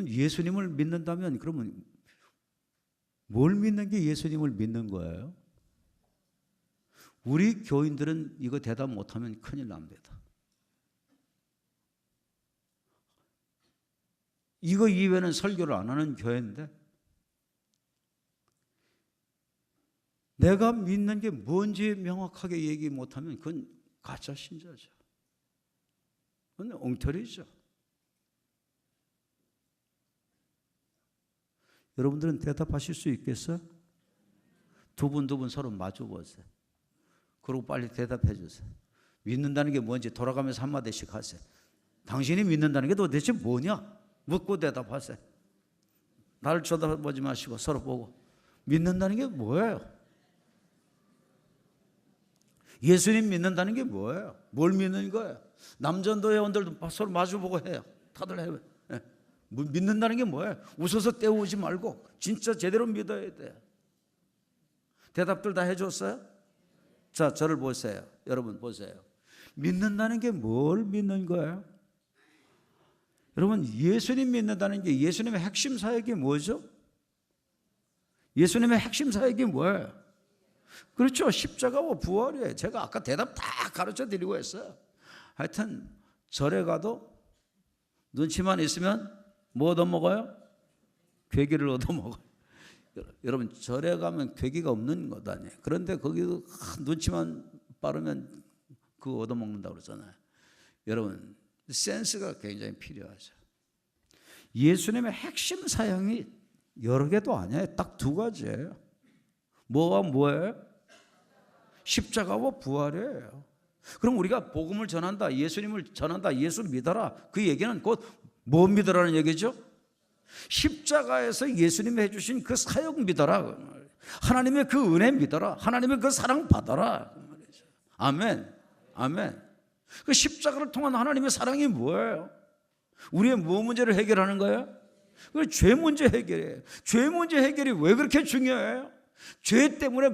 여러분 예수님을 믿는다면 그러면 뭘 믿는 게 예수님을 믿는 거예요? 우리 교인들은 이거 대답 못하면 큰일 납니다. 이거 이외에는 설교를 안 하는 교회인데 내가 믿는 게 뭔지 명확하게 얘기 못하면 그건 가짜 신자죠. 그건 엉터리죠. 여러분들은 대답하실 수 있겠어요? 두 분 서로 마주 보세요. 그리고 빨리 대답해 주세요. 믿는다는 게 뭔지 돌아가면서 한마디씩 하세요. 당신이 믿는다는 게 도대체 뭐냐? 묻고 대답하세요. 나를 쳐다보지 마시고 서로 보고. 믿는다는 게 뭐예요? 예수님 믿는다는 게 뭐예요? 뭘 믿는 거예요? 남전도 회원들도 서로 마주보고 해요. 다들 해요. 믿는다는 게 뭐예요? 웃어서 떼우지 말고 진짜 제대로 믿어야 돼요. 대답들 다 해줬어요? 자, 저를 보세요. 여러분 보세요. 믿는다는 게 뭘 믿는 거예요? 여러분 예수님 믿는다는 게 예수님의 핵심 사역이 뭐죠? 예수님의 핵심 사역이 뭐예요? 그렇죠. 십자가와 부활이에요. 제가 아까 대답 다 가르쳐 드리고 했어요. 하여튼 절에 가도 눈치만 있으면 뭐 얻어먹어요? 괴기를 얻어먹어요. 여러분 절에 가면 괴기가 없는 것 아니에요. 그런데 거기도 눈치만 빠르면 그거 얻어먹는다고 그러잖아요. 여러분 센스가 굉장히 필요하죠. 예수님의 핵심 사역이 여러 개도 아니에요. 딱 두 가지예요. 뭐가 뭐예요? 십자가와 부활이에요. 그럼 우리가 복음을 전한다, 예수님을 전한다, 예수 믿어라, 그 얘기는 곧 뭐 믿으라는 얘기죠? 십자가에서 예수님이 해주신 그 사역 믿어라, 하나님의 그 은혜 믿어라, 하나님의 그 사랑 받아라. 아멘. 아멘. 그 십자가를 통한 하나님의 사랑이 뭐예요? 우리의 뭐 문제를 해결하는 거예요? 그 죄 문제 해결이에요. 죄 문제 해결이 왜 그렇게 중요해요? 죄 때문에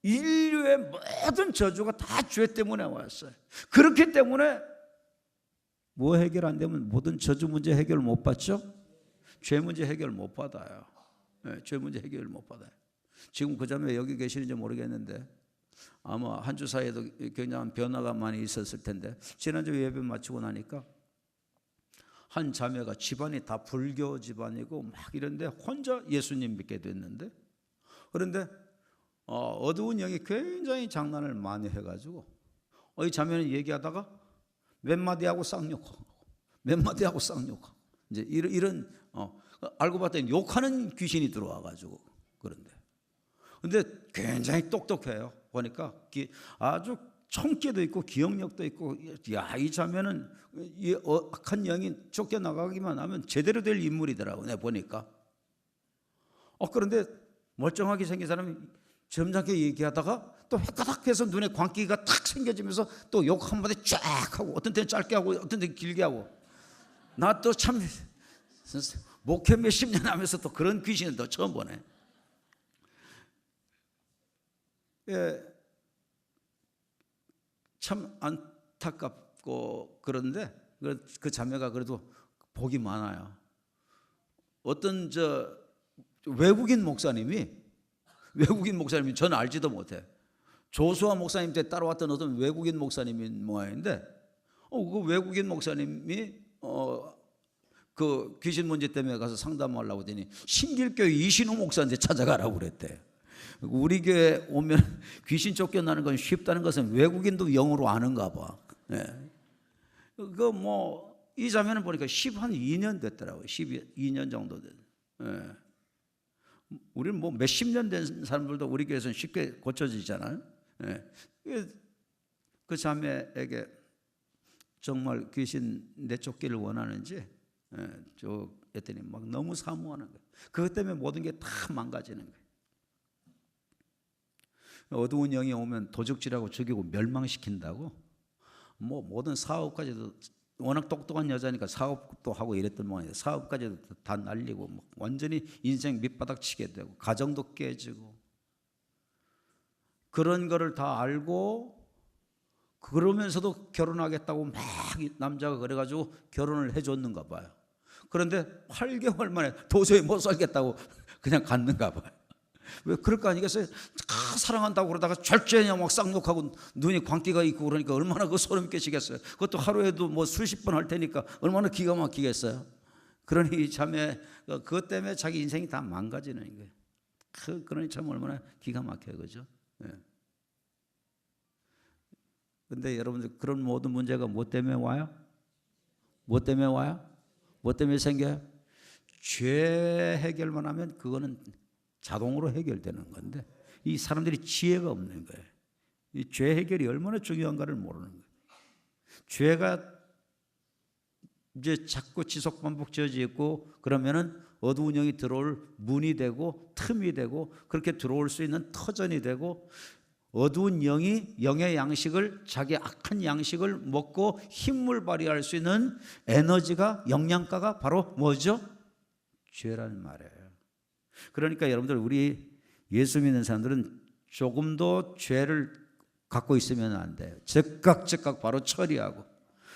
인류의 모든 저주가 다 죄 때문에 왔어요. 그렇기 때문에 뭐 해결 안 되면 모든 저주 문제 해결 못 받죠? 죄 문제 해결 못 받아요. 네, 죄 문제 해결 못 받아요. 지금 그 자매 여기 계시는지 모르겠는데 아마 한 주 사이에도 굉장한 변화가 많이 있었을 텐데 지난주 예배 마치고 나니까 한 자매가 집안이 다 불교 집안이고 막 이런데 혼자 예수님 믿게 됐는데 그런데 어두운 영이 굉장히 장난을 많이 해가지고 이 자매는 얘기하다가 몇 마디 하고 쌍욕하고 몇 마디 하고 쌍욕하고 이제 이런 알고 봤더니 욕하는 귀신이 들어와가지고 그런데 굉장히 똑똑해요. 보니까 아주 청기도 있고 기억력도 있고 야, 이 자매는 이 악한 영이 쫓겨나가기만 하면 제대로 될 인물이더라고 내가 보니까. 그런데 멀쩡하게 생긴 사람이 점잖게 얘기하다가 또 헷가닥해서 눈에 광기가 탁 생겨지면서 또 욕 한마디 쫙 하고 어떤 때는 짧게 하고 어떤 때는 길게 하고 나 또 참 목회 몇십 년 하면서 또 그런 귀신은 또 처음 보네. 예, 참 안타깝고 그런데 그 자매가 그래도 복이 많아요. 어떤 외국인 목사님이 저는 알지도 못해. 조수아 목사님 때 따라왔던 어떤 외국인 목사님이 모양인데 그 외국인 목사님이 그 귀신 문제 때문에 가서 상담하려고 하더니 신길교회 이신우 목사한테 찾아가라고 그랬대. 우리 교회 오면 귀신 쫓겨나는 건 쉽다는 것은 외국인도 영어로 아는가 봐. 예. 이 자매는 보니까 12년 됐더라고요. 12년 정도 됐. 예. 우리는 몇십 년 된 사람들도 우리 교회에서는 쉽게 고쳐지잖아요. 예. 그 자매에게 정말 귀신 내쫓기를 원하는지 했더니 막 너무 사모하는 거예요. 그것 때문에 모든 게 다 망가지는 거예요. 어두운 영이 오면 도적질하고 죽이고 멸망시킨다고 모든 사업까지도 워낙 똑똑한 여자니까 사업도 하고 이랬던 모양이에요. 사업까지도 다 날리고 완전히 인생 밑바닥 치게 되고 가정도 깨지고 그런 거를 다 알고 그러면서도 결혼하겠다고 막 남자가 그래가지고 결혼을 해줬는가 봐요. 그런데 8개월 만에 도저히 못 살겠다고 그냥 갔는가 봐요. 왜 그럴 거 아니겠어요? 사랑한다고 그러다가 절제냐 막 쌍욕하고 눈이 광기가 있고 그러니까 얼마나 그 소름 끼치겠어요. 그것도 하루에도 뭐 수십 번 할 테니까 얼마나 기가 막히겠어요. 그러니 이 자매 그것 때문에 자기 인생이 다 망가지는 거예요. 그러니 참 얼마나 기가 막혀요, 그죠? 그런데 여러분들 그런 모든 문제가 뭐 때문에 와요? 뭐 때문에 와요? 뭐 때문에 생겨요? 죄 해결만 하면 그거는 자동으로 해결되는 건데 이 사람들이 지혜가 없는 거예요. 이 죄 해결이 얼마나 중요한가를 모르는 거예요. 죄가 이제 자꾸 지속 반복 지어져 있고 그러면은 어두운 영이 들어올 문이 되고 틈이 되고 그렇게 들어올 수 있는 터전이 되고 어두운 영이 영의 양식을 자기 악한 양식을 먹고 힘을 발휘할 수 있는 에너지가 영양가가 바로 뭐죠? 죄라는 말이에요. 그러니까 여러분들 우리 예수 믿는 사람들은 조금도 죄를 갖고 있으면 안 돼요. 즉각 바로 처리하고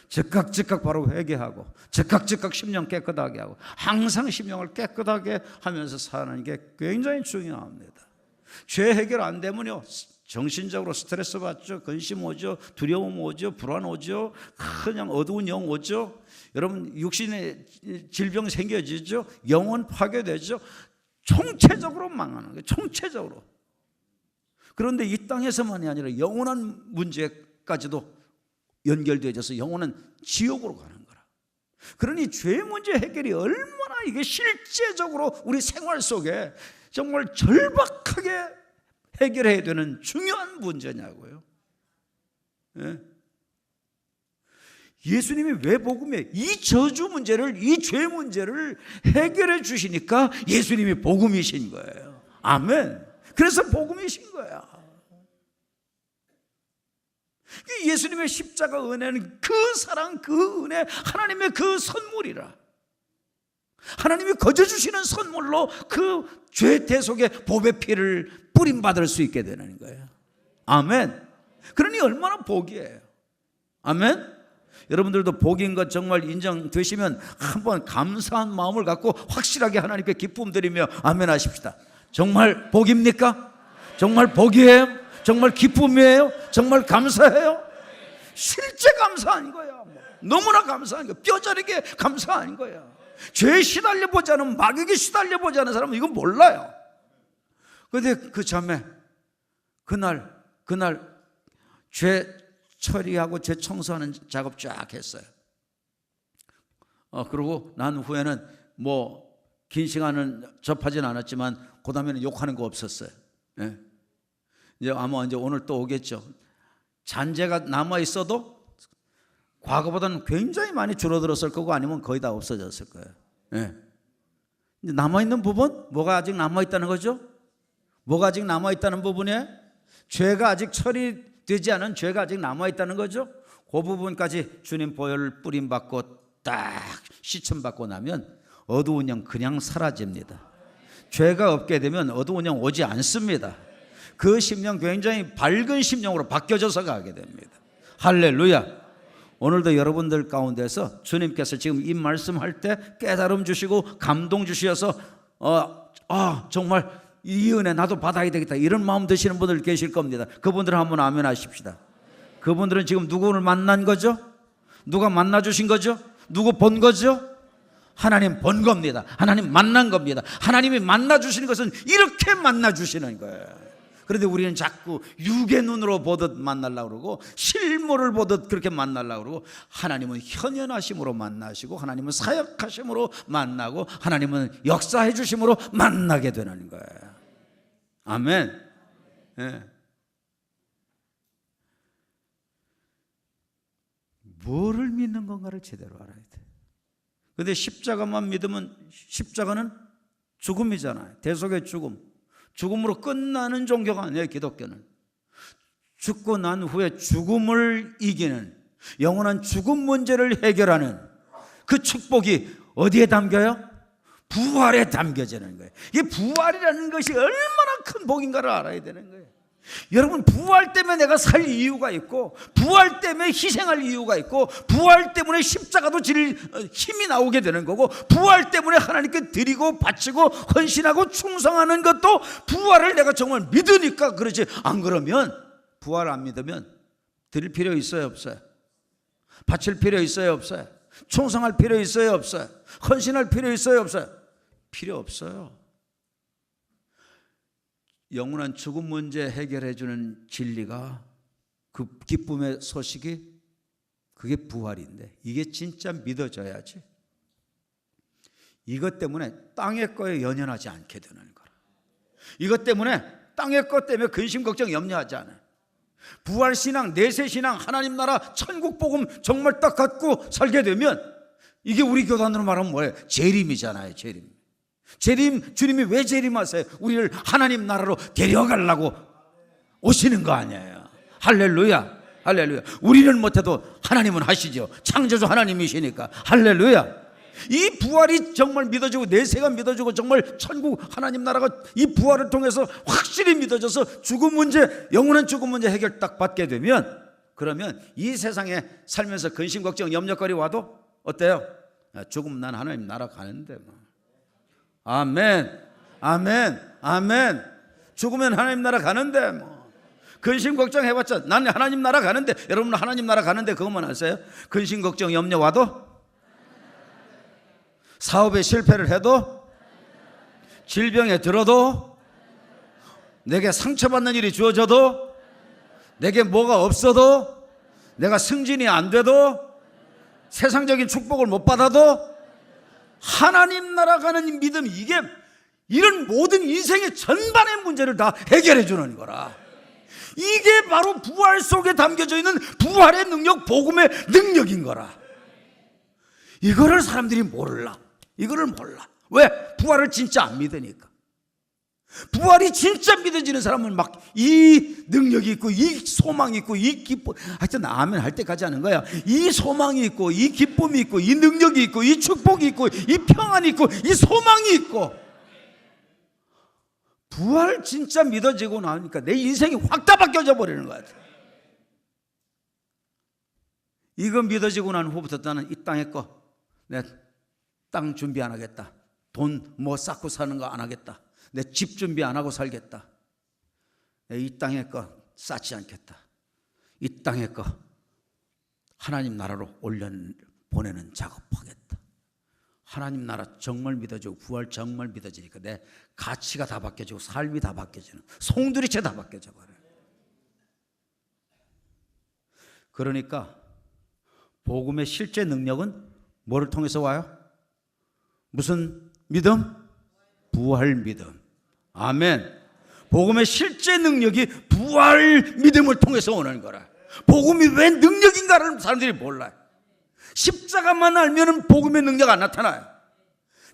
즉각 바로 회개하고 즉각 심령 깨끗하게 하고 항상 심령을 깨끗하게 하면서 사는 게 굉장히 중요합니다. 죄 해결 안 되면요 정신적으로 스트레스 받죠. 근심 오죠. 두려움 오죠. 불안 오죠. 그냥 어두운 영 오죠. 여러분 육신의 질병 생겨지죠. 영혼 파괴되죠. 총체적으로 망하는 거예요. 총체적으로. 그런데 이 땅에서만이 아니라 영원한 문제까지도 연결되어져서 영혼은 지옥으로 가는 거라. 그러니 죄 문제 해결이 얼마나 이게 실제적으로 우리 생활 속에 정말 절박하게 해결해야 되는 중요한 문제냐고요. 예수님이 왜 복음에 이 저주 문제를 이 죄 문제를 해결해 주시니까 예수님이 복음이신 거예요. 아멘. 그래서 복음이신 거야. 예수님의 십자가 은혜는 그 사랑 그 은혜 하나님의 그 선물이라. 하나님이 거저 주시는 선물로 그 죄 대속의 복의 피를 뿌림받을 수 있게 되는 거예요. 아멘. 그러니 얼마나 복이에요. 아멘. 여러분들도 복인 것 정말 인정되시면 한번 감사한 마음을 갖고 확실하게 하나님께 기쁨 드리며 아멘 하십시다. 정말 복입니까? 정말 복이에요? 정말 기쁨이에요? 정말 감사해요? 실제 감사한 거야. 너무나 감사한 거야. 뼈저리게 감사한 거야. 죄에 시달려보지 않은 마귀에게 시달려보지 않은 사람은 이건 몰라요. 그런데 그 자매 그날 죄 처리하고 죄 청소하는 작업 쫙 했어요. 그러고 난 후에는 뭐 긴 시간은 접하진 않았지만 그 다음에는 욕하는 거 없었어요. 예. 이제 아마 이제 오늘 또 오겠죠. 잔재가 남아 있어도 과거보다는 굉장히 많이 줄어들었을 거고 아니면 거의 다 없어졌을 거예요. 예. 남아 있는 부분 뭐가 아직 남아 있다는 거죠? 뭐가 아직 남아 있다는 부분에 죄가 아직 처리되지 않은 죄가 아직 남아 있다는 거죠. 그 부분까지 주님 보혈을 뿌림 받고 딱 시침 받고 나면 어두운 영 그냥 사라집니다. 죄가 없게 되면 어두운 영 오지 않습니다. 그 심령 굉장히 밝은 심령으로 바뀌어져서 가게 됩니다. 할렐루야. 오늘도 여러분들 가운데서 주님께서 지금 이 말씀할 때 깨달음 주시고 감동 주셔서 정말 이 은혜 나도 받아야 되겠다 이런 마음 드시는 분들 계실 겁니다. 그분들은 한번 아멘 하십시다. 그분들은 지금 누구를 만난 거죠? 누가 만나 주신 거죠? 누구 본 거죠? 하나님 본 겁니다. 하나님 만난 겁니다. 하나님이 만나 주시는 것은 이렇게 만나 주시는 거예요. 그런데 우리는 자꾸 육의 눈으로 보듯 만나려고 그러고 실물을 보듯 그렇게 만나려고 그러고 하나님은 현현하심으로 만나시고 하나님은 사역하심으로 만나고 하나님은 역사해 주심으로 만나게 되는 거예요. 아멘. 네. 뭐를 믿는 건가를 제대로 알아야 돼. 그런데 십자가만 믿으면 십자가는 죽음이잖아요. 대속의 죽음. 죽음으로 끝나는 종교가 아니에요. 기독교는 죽고 난 후에 죽음을 이기는 영원한 죽음 문제를 해결하는 그 축복이 어디에 담겨요? 부활에 담겨지는 거예요. 이 부활이라는 것이 얼마나 큰 복인가를 알아야 되는 거예요. 여러분, 부활 때문에 내가 살 이유가 있고, 부활 때문에 희생할 이유가 있고, 부활 때문에 십자가도 질 힘이 나오게 되는 거고, 부활 때문에 하나님께 드리고 바치고 헌신하고 충성하는 것도 부활을 내가 정말 믿으니까 그러지. 안 그러면, 부활 안 믿으면 드릴 필요 있어요, 없어요? 바칠 필요 있어요, 없어요? 충성할 필요 있어요, 없어요? 헌신할 필요 있어요, 없어요? 필요 없어요. 영원한 죽음 문제 해결해 주는 진리가, 그 기쁨의 소식이, 그게 부활인데, 이게 진짜 믿어져야지. 이것 때문에 땅의 거에 연연하지 않게 되는 거라. 이것 때문에 땅의 것 때문에 근심 걱정 염려하지 않아요. 부활신앙, 내세신앙, 하나님 나라, 천국 복음 정말 딱 갖고 살게 되면, 이게 우리 교단으로 말하면 뭐예요? 재림이잖아요. 재림. 주님이 왜 재림하세요? 우리를 하나님 나라로 데려가려고 오시는 거 아니에요. 할렐루야, 할렐루야. 우리는 못해도 하나님은 하시죠. 창조주 하나님이시니까. 할렐루야. 이 부활이 정말 믿어지고, 내세가 믿어지고, 정말 천국 하나님 나라가 이 부활을 통해서 확실히 믿어져서 죽음 문제, 영원한 죽음 문제 해결 딱 받게 되면, 그러면 이 세상에 살면서 근심 걱정 염려거리 와도 어때요? 죽으면 난 하나님 나라 가는데 뭐. 아멘, 아멘, 아멘. 죽으면 하나님 나라 가는데 뭐. 근심 걱정 해봤자 난 하나님 나라 가는데, 여러분 하나님 나라 가는데 그것만 아세요? 근심 걱정 염려 와도, 사업에 실패를 해도, 질병에 들어도, 내게 상처받는 일이 주어져도, 내게 뭐가 없어도, 내가 승진이 안 돼도, 세상적인 축복을 못 받아도 하나님 나라 가는 믿음, 이게 이런 모든 인생의 전반의 문제를 다 해결해 주는 거라. 이게 바로 부활 속에 담겨져 있는 부활의 능력, 복음의 능력인 거라. 이거를 사람들이 몰라. 이거를 몰라. 왜? 부활을 진짜 안 믿으니까. 부활이 진짜 믿어지는 사람은 막 이 능력이 있고, 이 소망이 있고, 이 기쁨, 하여튼 아멘 할 때까지 하는 거야. 이 소망이 있고, 이 기쁨이 있고, 이 능력이 있고, 이 축복이 있고, 이 평안이 있고, 이 소망이 있고. 부활 진짜 믿어지고 나니까 내 인생이 확 다 바뀌어져 버리는 것 같아. 이거 믿어지고 난 후부터 나는 이 땅에 거, 내 땅 준비 안 하겠다. 돈 뭐 쌓고 사는 거 안 하겠다. 내 집 준비 안 하고 살겠다. 내 이 땅의 거 쌓지 않겠다. 이 땅의 거 하나님 나라로 보내는 작업하겠다. 하나님 나라 정말 믿어지고, 부활 정말 믿어지니까 내 가치가 다 바뀌어지고, 삶이 다 바뀌어지는, 송두리째 다 바뀌어져 버려요. 그러니까 복음의 실제 능력은 뭐를 통해서 와요? 무슨 믿음? 부활 믿음. 아멘. 복음의 실제 능력이 부활 믿음을 통해서 오는 거라. 복음이 왜 능력인가를 사람들이 몰라요. 십자가만 알면 복음의 능력 안 나타나요.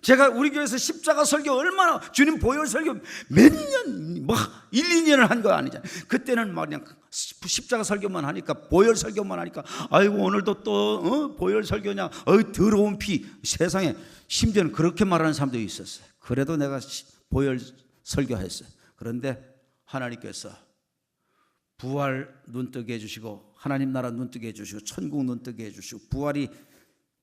제가 우리 교회에서 십자가 설교 얼마나, 주님 보혈 설교 몇 년, 뭐 1, 2년을 한 거 아니잖아요. 그때는 막 그냥 십자가 설교만 하니까, 보혈 설교만 하니까, 아이고 오늘도 또 보혈 설교냐, 더러운 피. 세상에 심지어는 그렇게 말하는 사람도 있었어요. 그래도 내가 보혈 설교했어요. 그런데 하나님께서 부활 눈뜨게 해주시고, 하나님 나라 눈뜨게 해주시고, 천국 눈뜨게 해주시고, 부활이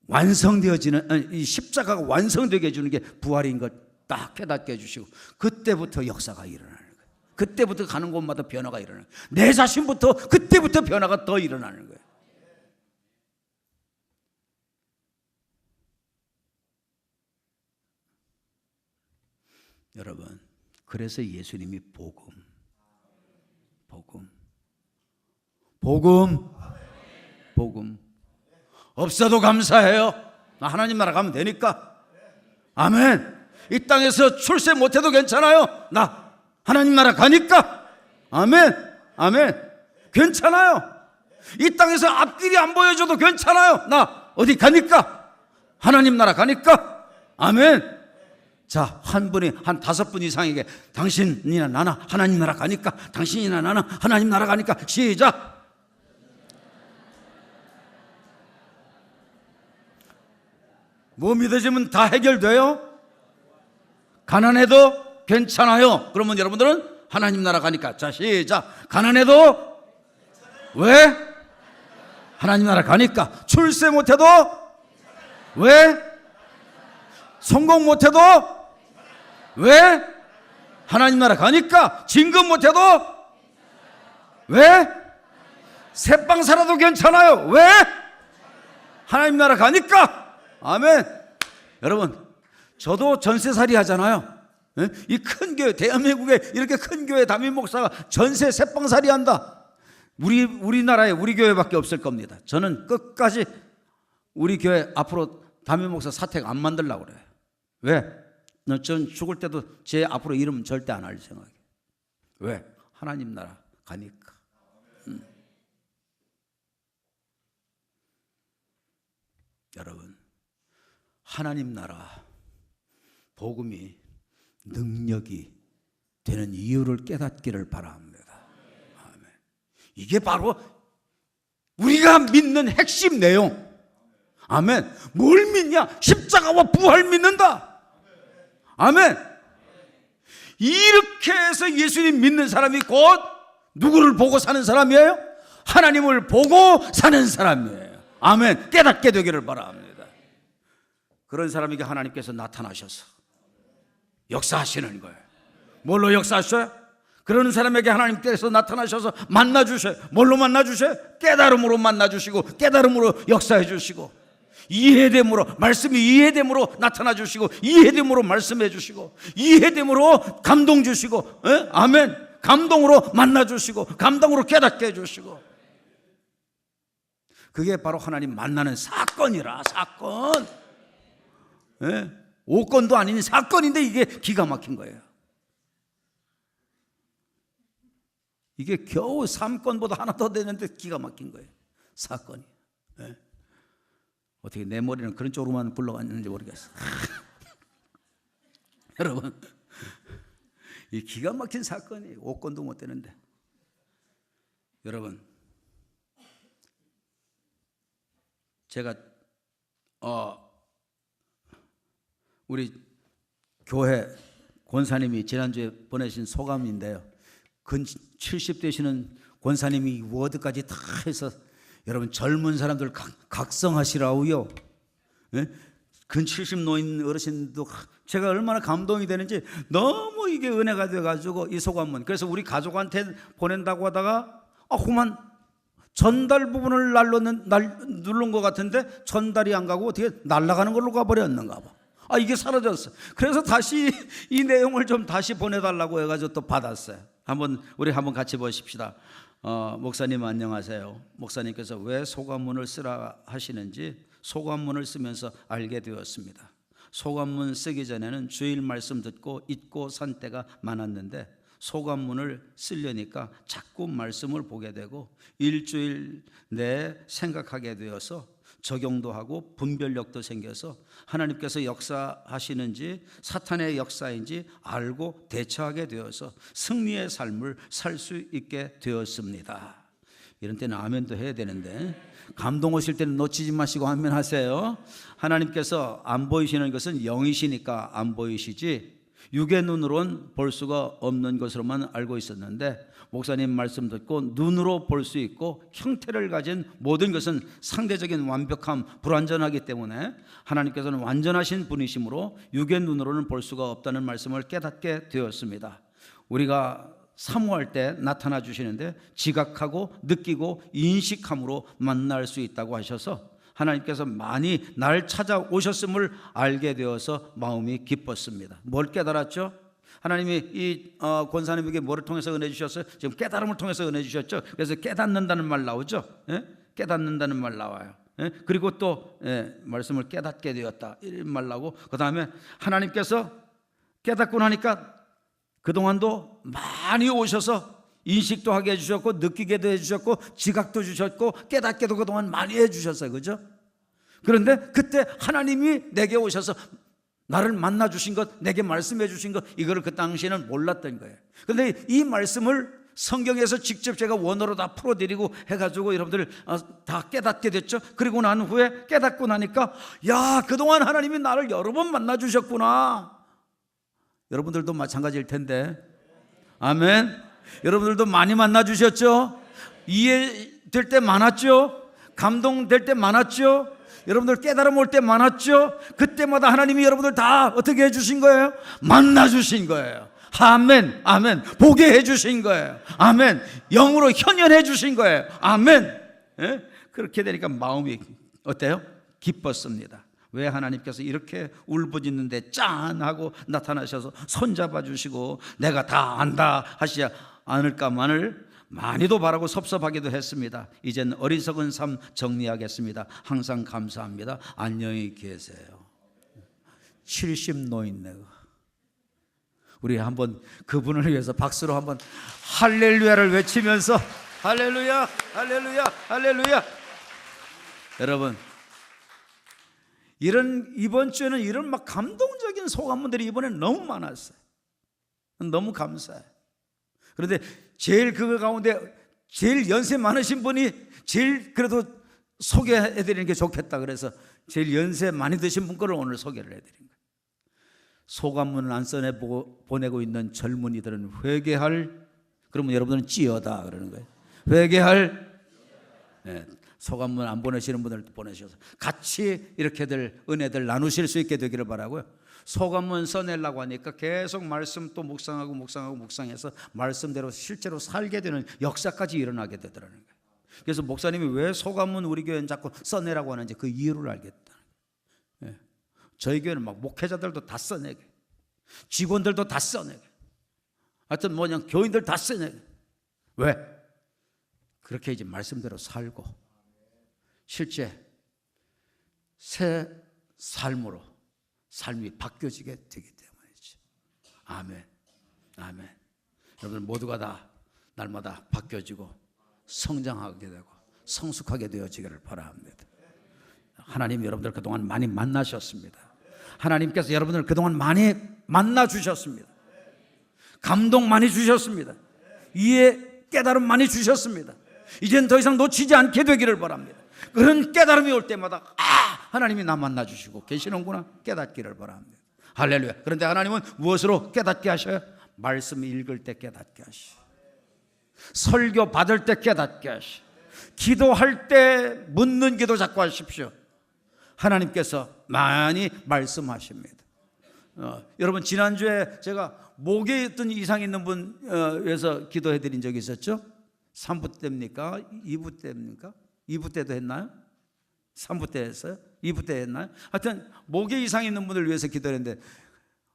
완성되어지는, 이 십자가가 완성되게 해주는 게 부활인 것 딱 깨닫게 해주시고, 그때부터 역사가 일어나는 거예요. 그때부터 가는 곳마다 변화가 일어나는 거예요. 내 자신부터 그때부터 변화가 더 일어나는 거예요. 여러분, 그래서 예수님이 복음 없어도 감사해요. 나 하나님 나라 가면 되니까. 아멘. 이 땅에서 출세 못해도 괜찮아요. 나 하나님 나라 가니까. 아멘. 아멘. 괜찮아요. 이 땅에서 앞길이 안 보여줘도 괜찮아요. 나 어디 가니까. 하나님 나라 가니까. 아멘. 자, 한 분이 한 5분 이상에게 당신이나 나나 하나님 나라 가니까, 당신이나 나나 하나님 나라 가니까. 시작. 뭐 믿어지면 다 해결돼요? 가난해도 괜찮아요. 그러면 여러분들은 하나님 나라 가니까. 자, 시작. 가난해도 왜? 하나님 나라 가니까. 출세 못해도 왜? 성공 못해도 왜? 하나님 나라 가니까. 진급 못해도 왜? 새빵 살아도 괜찮아요. 왜? 하나님 나라 가니까. 아멘. 여러분, 저도 전세살이 하잖아요. 이 큰 교회, 대한민국에 이렇게 큰 교회 담임 목사가 전세 새빵살이 한다. 우리나라에 우리 교회밖에 없을 겁니다. 저는 끝까지 우리 교회 앞으로 담임 목사 사택 안 만들려고 그래요. 왜? 전 죽을 때도 제 앞으로 이름 절대 안 할 생각이에요. 왜? 하나님 나라 가니까. 여러분, 하나님 나라 복음이 능력이 되는 이유를 깨닫기를 바랍니다. 아멘. 이게 바로 우리가 믿는 핵심 내용. 아멘. 뭘 믿냐? 십자가와 부활 믿는다. 아멘. 이렇게 해서 예수님 믿는 사람이 곧 누구를 보고 사는 사람이에요? 하나님을 보고 사는 사람이에요. 아멘. 깨닫게 되기를 바랍니다. 그런 사람에게 하나님께서 나타나셔서 역사하시는 거예요. 뭘로 역사하셔요? 그러는 사람에게 하나님께서 나타나셔서 만나주셔요. 뭘로 만나주셔요? 깨달음으로 만나주시고, 깨달음으로 역사해 주시고, 이해됨으로, 말씀이 이해됨으로 나타나 주시고, 이해됨으로 말씀해 주시고, 이해됨으로 감동 주시고, 아멘. 감동으로 만나 주시고, 감동으로 깨닫게 해 주시고. 그게 바로 하나님 만나는 사건이라. 사건. 5건도 아닌 사건인데 이게 기가 막힌 거예요. 이게 겨우 3건보다 하나 더 되는데 기가 막힌 거예요. 사건이. 어떻게 내 머리는 그런 쪽으로만 굴러갔는지 모르겠어. 여러분, 이 기가 막힌 사건이 5건도 못 되는데. 여러분, 제가 우리 교회 권사님이 지난주에 보내신 소감인데요, 근 70 되시는 권사님이 워드까지 다 해서 여러분 젊은 사람들 각성하시라고요. 근 70 노인 어르신도 제가 얼마나 감동이 되는지 너무 이게 은혜가 돼가지고 이 소감문. 그래서 우리 가족한테 보낸다고 하다가 그만 전달 부분을 누른 것 같은데 전달이 안 가고 어떻게 날아가는 걸로 가버렸는가 봐. 이게 사라졌어. 그래서 다시 이 내용을 좀 다시 보내달라고 해가지고 또 받았어요. 우리 한번 같이 보십시다. 목사님 안녕하세요. 목사님께서 왜 소감문을 쓰라 하시는지 소감문을 쓰면서 알게 되었습니다. 소감문 쓰기 전에는 주일 말씀 듣고 잊고 산 때가 많았는데 소감문을 쓰려니까 자꾸 말씀을 보게 되고 일주일 내에 생각하게 되어서 적용도 하고 분별력도 생겨서 하나님께서 역사하시는지 사탄의 역사인지 알고 대처하게 되어서 승리의 삶을 살 수 있게 되었습니다. 이런 때는 아멘도 해야 되는데 감동 오실 때는 놓치지 마시고 아멘 하세요. 하나님께서 안 보이시는 것은 영이시니까 안 보이시지 육의 눈으로는 볼 수가 없는 것으로만 알고 있었는데 목사님 말씀 듣고 눈으로 볼 수 있고 형태를 가진 모든 것은 상대적인 완벽함, 불완전하기 때문에 하나님께서는 완전하신 분이시므로 육의 눈으로는 볼 수가 없다는 말씀을 깨닫게 되었습니다. 우리가 사모할 때 나타나 주시는데 지각하고 느끼고 인식함으로 만날 수 있다고 하셔서 하나님께서 많이 날 찾아오셨음을 알게 되어서 마음이 기뻤습니다. 뭘 깨달았죠? 하나님이 이 권사님에게 뭐를 통해서 은혜 주셨어요? 지금 깨달음을 통해서 은혜 주셨죠. 그래서 깨닫는다는 말 나오죠. 깨닫는다는 말 나와요. 그리고 또 말씀을 깨닫게 되었다 이런 말 나오고, 그 다음에 하나님께서 깨닫고 나니까 그동안도 많이 오셔서 인식도 하게 해주셨고 느끼게도 해주셨고 지각도 주셨고 깨닫게도 그동안 많이 해주셨어요. 그죠? 그런데 그때 하나님이 내게 오셔서 나를 만나 주신 것, 내게 말씀해 주신 것, 이거를 그 당시에는 몰랐던 거예요. 그런데 이 말씀을 성경에서 직접 제가 원어로 다 풀어드리고 해가지고 여러분들 다 깨닫게 됐죠. 그리고 난 후에 깨닫고 나니까 야, 그동안 하나님이 나를 여러 번 만나 주셨구나. 여러분들도 마찬가지일 텐데 아멘. 여러분들도 많이 만나 주셨죠? 이해될 때 많았죠? 감동될 때 많았죠? 여러분들 깨달음 올 때 많았죠? 그때마다 하나님이 여러분들 다 어떻게 해주신 거예요? 만나 주신 거예요. 아멘, 아멘. 보게 해주신 거예요. 아멘. 영으로 현현해 주신 거예요. 아멘. 예? 그렇게 되니까 마음이 어때요? 기뻤습니다. 왜 하나님께서 이렇게 울부짖는데 짠하고 나타나셔서 손잡아 주시고 내가 다 안다 하시지 않을까만을 많이도 바라고 섭섭하기도 했습니다. 이젠 어리석은 삶 정리하겠습니다. 항상 감사합니다. 안녕히 계세요. 70 노인네가 우리 한번 그분을 위해서 박수로 한번 할렐루야를 외치면서 할렐루야, 할렐루야, 할렐루야. 여러분, 이번 주에는 이런 막 감동적인 소감문들이 이번에 너무 많았어요. 너무 감사해요. 그런데 제일 그거 가운데 제일 연세 많으신 분이 제일 그래도 소개해드리는 게 좋겠다 그래서 제일 연세 많이 드신 분 거를 오늘 소개를 해드린 거예요. 소감문을 안 써내 보내고 있는 젊은이들은 회개할, 그러면 여러분들은 찌어다 그러는 거예요. 회개할, 네, 소감문 안 보내시는 분들 보내셔서 같이 이렇게들 은혜들 나누실 수 있게 되기를 바라고요. 소감문 써내려고 하니까 계속 말씀 또 묵상해서 말씀대로 실제로 살게 되는 역사까지 일어나게 되더라는 거예요. 그래서 목사님이 왜 소감문 우리 교회는 자꾸 써내라고 하는지 그 이유를 알겠다. 예. 저희 교회는 막 목회자들도 다 써내게, 직원들도 다 써내게, 하여튼 뭐냐 교인들 다 써내게. 왜? 그렇게 이제 말씀대로 살고 실제 새 삶으로 삶이 바뀌어지게 되기 때문이죠. 아멘, 아멘. 여러분 모두가 다 날마다 바뀌어지고 성장하게 되고 성숙하게 되어지기를 바랍니다. 하나님 여러분들 그동안 많이 만나셨습니다. 하나님께서 여러분들 그동안 많이 만나 주셨습니다. 감동 많이 주셨습니다. 이해 깨달음 많이 주셨습니다. 이젠 더 이상 놓치지 않게 되기를 바랍니다. 그런 깨달음이 올 때마다 하나님이 나 만나 주시고 계시는구나 깨닫기를 바랍니다. 할렐루야. 그런데 하나님은 무엇으로 깨닫게 하셔요? 말씀 읽을 때 깨닫게 하시고, 설교 받을 때 깨닫게 하시고, 기도할 때 묻는 기도 자꾸 하십시오. 하나님께서 많이 말씀하십니다. 여러분 지난주에 제가 목에 어떤 이상 있는 분 위해서 기도해 드린 적이 있었죠? 3부 때입니까? 2부 때입니까? 2부 때도 했나요? 3부 때 했어요? 2부 때 했나요? 하여튼 목에 이상 있는 분을 위해서 기도했는데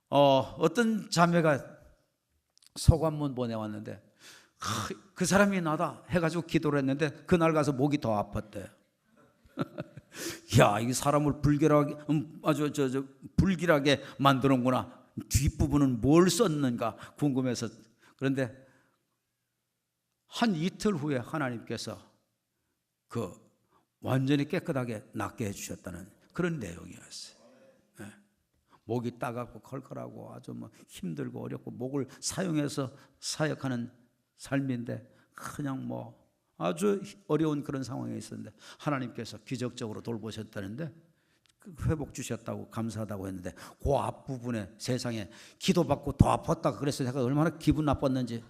어떤 자매가 소감문 보내왔는데 그 사람이 나다 해가지고 기도를 했는데 그날 가서 목이 더 아팠대요. 야, 이 사람을 불길하게 아주 불길하게 만드는구나. 뒷부분은 뭘 썼는가 궁금해서. 그런데 한 이틀 후에 하나님께서 그 완전히 깨끗하게 낫게 해주셨다는 그런 내용이었어요. 네. 목이 따갑고 컬컬하고 아주 뭐 힘들고 어렵고 목을 사용해서 사역하는 삶인데 그냥 뭐 아주 어려운 그런 상황에 있었는데 하나님께서 기적적으로 돌보셨다는데 회복 주셨다고 감사하다고 했는데 그 앞부분에 세상에 기도받고 더 아팠다 그래서 제가 얼마나 기분 나빴는지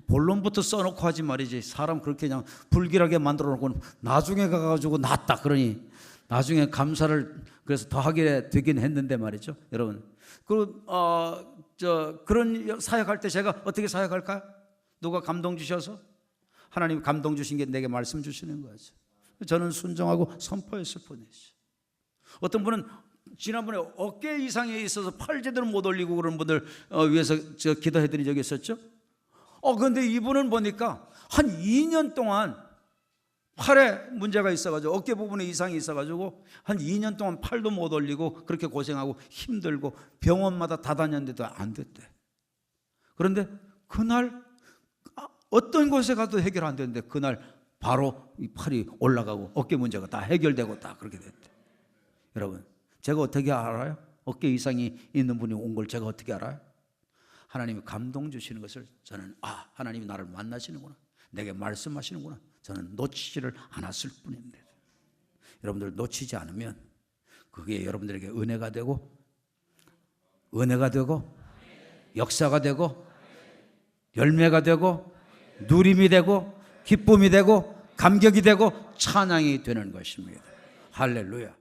본론부터 써놓고 하지 말이지. 사람 그렇게 그냥 불길하게 만들어 놓고 나중에 가가지고 낫다 그러니 나중에 감사를 그래서 더 하게 되긴 했는데 말이죠. 여러분 그런 사역할 때 제가 어떻게 사역할까요? 누가 감동 주셔서 하나님 감동 주신 게 내게 말씀 주시는 거죠. 저는 순종하고 선포했을 뿐이죠. 어떤 분은 지난번에 어깨 이상에 있어서 팔 제대로 못 올리고 그런 분들 위해서 제가 기도해 드린 적이 있었죠. 그런데 이분은 보니까 한 2년 동안 팔에 문제가 있어가지고 어깨 부분에 이상이 있어가지고 한 2년 동안 팔도 못 올리고 그렇게 고생하고 힘들고 병원마다 다 다녔는데도 안 됐대. 그런데 그날 어떤 곳에 가도 해결 안 되는데 그날 바로 이 팔이 올라가고 어깨 문제가 다 해결되고 다 그렇게 됐대. 여러분 제가 어떻게 알아요? 어깨 이상이 있는 분이 온 걸 제가 어떻게 알아요? 하나님이 감동 주시는 것을 저는 하나님이 나를 만나시는구나, 내게 말씀하시는구나, 저는 놓치지를 않았을 뿐입니다. 여러분들 놓치지 않으면 그게 여러분들에게 은혜가 되고 역사가 되고 열매가 되고 누림이 되고 기쁨이 되고 감격이 되고 찬양이 되는 것입니다. 할렐루야.